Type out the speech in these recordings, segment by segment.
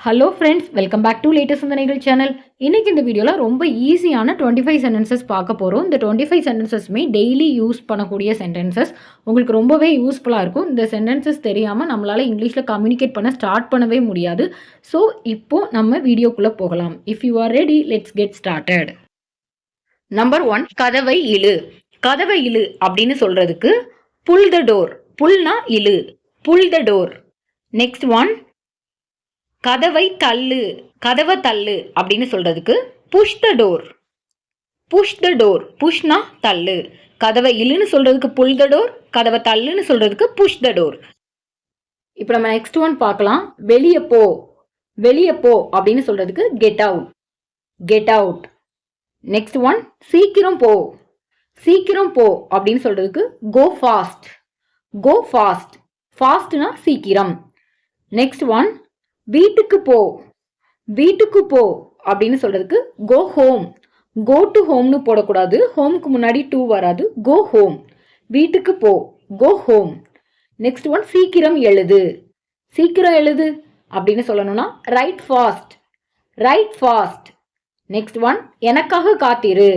Hello friends, welcome back to latest சிந்தனைகள் channel. இன்னைக்கு இந்த வீடியோவில் ரொம்ப ஈஸியான 25 சென்டென்சஸ் பார்க்க போகிறோம். இந்த 25 சென்டென்சஸுமே டெய்லி யூஸ் பண்ணக்கூடிய சென்டென்சஸ். உங்களுக்கு ரொம்பவே யூஸ்ஃபுல்லாக இருக்கும். இந்த சென்டென்சஸ் தெரியாமல் நம்மளால் இங்கிலீஷில் கம்யூனிகேட் பண்ண ஸ்டார்ட் பண்ணவே முடியாது. ஸோ இப்போது நம்ம வீடியோக்குள்ளே போகலாம். If you are ready, let's get started. Number 1, கதவை இழு. கதவை இழு அப்படின்னு சொல்கிறதுக்கு புல் த டோர். புல்னா இழு, pull the door. Next one, கதவை தள்ளு. கதவை தள்ளு அப்படின்னு சொல்றதுக்கு push the door. Push the door. புஷ்னா தள்ளு. கதவை இழுன்னு சொல்றதுக்கு புல் த டோர், கதவை தள்ளுன்னு சொல்றதுக்கு புஷ் த டோர். இப்போ நம்ம நெக்ஸ்ட் ஒன் பார்க்கலாம். வெளியே போ. வெளியே போ அப்படின்னு சொல்றதுக்கு get out. Get out. Next one, சீக்கிரம் போ. சீக்கிரம் போ அப்படின்னு சொல்றதுக்கு கோ ஃபாஸ்ட். Go fast. ஃபாஸ்ட்னா சீக்கிரம். நெக்ஸ்ட் ஒன், வீட்டுக்கு போ. வீட்டுக்கு போ அப்படின்னு சொல்றதுக்கு கோ ஹோம். கோ டு ஹோம்னு போடக்கூடாது. ஹோமுக்கு முன்னாடி டூ வராது. Go home. வீட்டுக்கு போ, கோ ஹோம். நெக்ஸ்ட் ஒன், சீக்கிரம் எழுது. சீக்கிரம் எழுது அப்படின்னு சொல்லணும்னா write fast. Write fast. Next one, எனக்காக காத்திரு.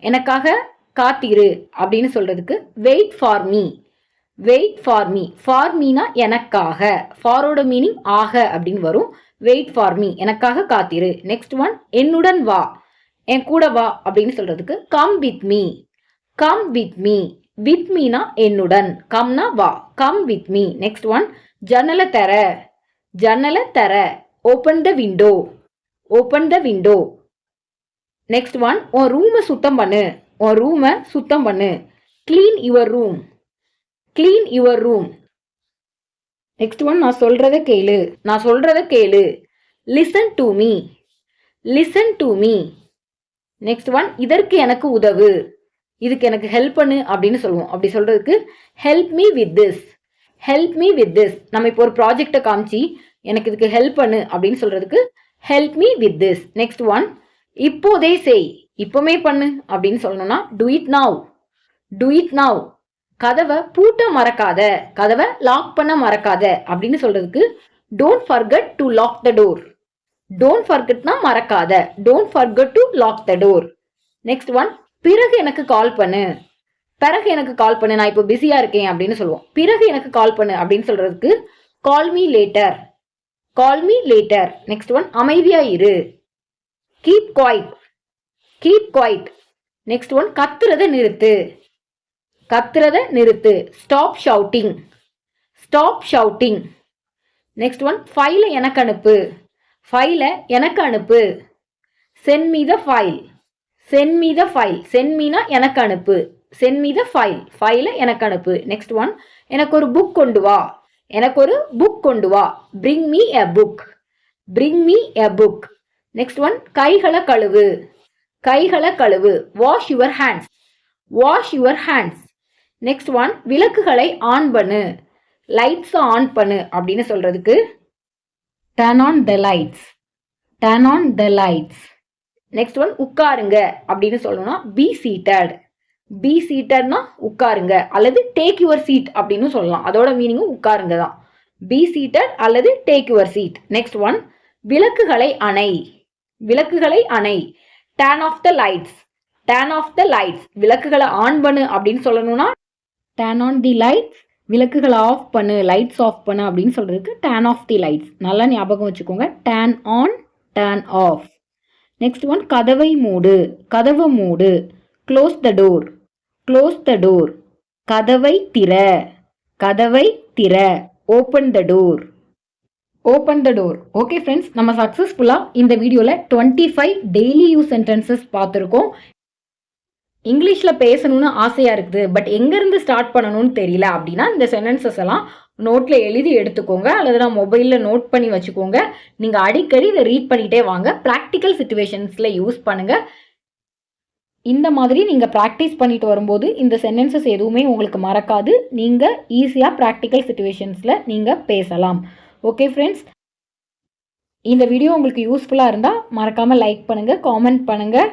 எனக்காக காத்திரு அப்படின்னு சொல்றதுக்கு wait for me. Wait for me. For மீனா எனக்காக. ஃபாரோட மீனிங் ஆக அப்படின்னு வரும். வெயிட் ஃபார் மீ, எனக்காக காத்திரு. நெக்ஸ்ட் ஒன், என்னுடன் வா. என் கூட வா அப்படின்னு சொல்றதுக்கு come with me. Come with me. With Meena என்னுடன், கம்னா வா. Come with me. Next one, ஜன்னலை தர. ஜன்னலை தர. Open the window. Open the window. Next one, உன் ரூமை சுத்தம் பண்ணு. உன் ரூமை சுத்தம் பண்ணு. Clean your room. Clean your room. Next one, நான் சொல்றத கேளு. நான் சொல்றத கேளு. Listen to me. Listen to me. Next one, இதற்கு எனக்கு உதவு. இதுக்கு எனக்கு ஹெல்ப் பண்ணு அப்படின்னு சொல்லுவோம். அப்படி சொல்றதுக்கு help me with this. Help me with this. நம்ம இப்போ ஒரு ப்ராஜெக்டை காமிச்சு எனக்கு இதுக்கு ஹெல்ப் பண்ணு அப்படின்னு சொல்றதுக்கு help me with this. Next one, இப்போதே செய். இப்போமே பண்ணு அப்படின்னு சொல்லணும்னா do it now. Do it now. கதவை பூட்ட மறக்காத. கதவை லாக் பண்ண மறக்காத அப்படின்னு சொல்றதுக்கு don't forget to lock the door. Don't ஃபர்கெட்னா மறக்காத. Don't forget to lock the door. Next one, பிறகு எனக்கு கால் பண்ணு. பிறகு எனக்கு கால் பண்ணு. நான் இப்போ பிஸியா இருக்கேன் அப்படின்னு சொல்லுவோம். பிறகு எனக்கு கால் பண்ணு அப்படின்னு சொல்றதுக்கு call me later. Call me later. Next one, அமைதியா இரு. Keep quiet. Keep quiet. Next one, கத்துறத நிறுத்து. கத்துறத நிறுத்து. Stop shouting. Stop shouting. Next one, ஃபைலை எனக்கு அனுப்பு. ஃபைலை எனக்கு அனுப்பு. Send me the file. Send me the file. Send மீனா எனக்கு அனுப்பு. Send me the file. ஃபைலை எனக்கு அனுப்பு. நெக்ஸ்ட் ஒன், எனக்கு ஒரு புக் கொண்டு வா. எனக்கு ஒரு புக் கொண்டு வா. Bring me a book. Bring me a book. Next one, கைகளை கழுவு. கைகளை கழுவு. Wash your hands. Wash your hands. Next one, விளக்குகளை ஆன் பண்ணு. லைட்ஸ் ஆன் பண்ணு அப்படின்னு சொல்றதுக்கு turn on the lights. Turn on the lights. Next one, உட்காருங்க அப்படின்னு சொல்லணும்னா பி சீட்டட். பி சீட்டட்னா உட்காருங்க அல்லது டேக் யுவர் சீட் அப்படின்னு சொல்லலாம். அதோட மீனிங்கும் உட்காருங்க தான். பி சீட்டட் அல்லது take your seat. Next one, விளக்குகளை அணை. விளக்குகளை அணை. Turn off the lights. Turn off the lights. விளக்குகளை ஆன் பண்ணு அப்படின்னு சொல்லணும்னா டர்ன் ஆன் தி லைட்ஸ். விளக்குகளை ஆஃப் பண்ணு, லைட்ஸ் ஆஃப் பண்ணு அப்படின்னு சொல்றதுக்கு டர்ன் ஆஃப் தி லைட்ஸ். நல்லா ஞாபகம் வச்சுக்கோங்க. Turn on, turn off. Next one, கதவை மூடு. கதவை மூடு. Close the door. Close the door. கதவை திற. கதவை திற. Open the door. Open the door. Okay friends, நம்ம சக்ஸஸ்ஃபுல்லாக இந்த வீடியோவில் 25 டெய்லி யூஸ் சென்டென்சஸ் பார்த்துருக்கோம். இங்கிலீஷில் பேசணும்னு ஆசையாக இருக்குது, பட் எங்கேருந்து ஸ்டார்ட் பண்ணணும்னு தெரியல அப்படின்னா இந்த சென்டென்சஸ் எல்லாம் நோட்டில் எழுதி எடுத்துக்கோங்க அல்லது நான் மொபைலில் நோட் பண்ணி வச்சுக்கோங்க. நீங்கள் அடிக்கடி இதை ரீட் பண்ணிகிட்டே வாங்க. ப்ராக்டிக்கல் சிச்சுவேஷன்ஸில் யூஸ் பண்ணுங்கள். இந்த மாதிரி நீங்கள் ப்ராக்டிஸ் பண்ணிட்டு வரும்போது இந்த சென்டென்சஸ் எதுவுமே உங்களுக்கு மறக்காது. நீங்கள் ஈஸியாக ப்ராக்டிக்கல் சிச்சுவேஷன்ஸில் நீங்கள் பேசலாம். ஓகே ஃப்ரெண்ட்ஸ், இந்த வீடியோ உங்களுக்கு யூஸ்ஃபுல்லாக இருந்தால் மறக்காமல் லைக் பண்ணுங்கள், காமெண்ட் பண்ணுங்கள்.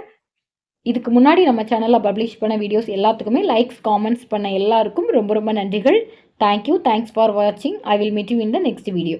இதுக்கு முன்னாடி நம்ம சேனலில் பப்ளிஷ் பண்ண வீடியோஸ் எல்லாத்துக்குமே லைக்ஸ், காமெண்ட்ஸ் பண்ண எல்லாருக்கும் ரொம்ப ரொம்ப நன்றிகள். தேங்க்யூ. தேங்க்ஸ் ஃபார் வாட்சிங். I will meet you in the next video.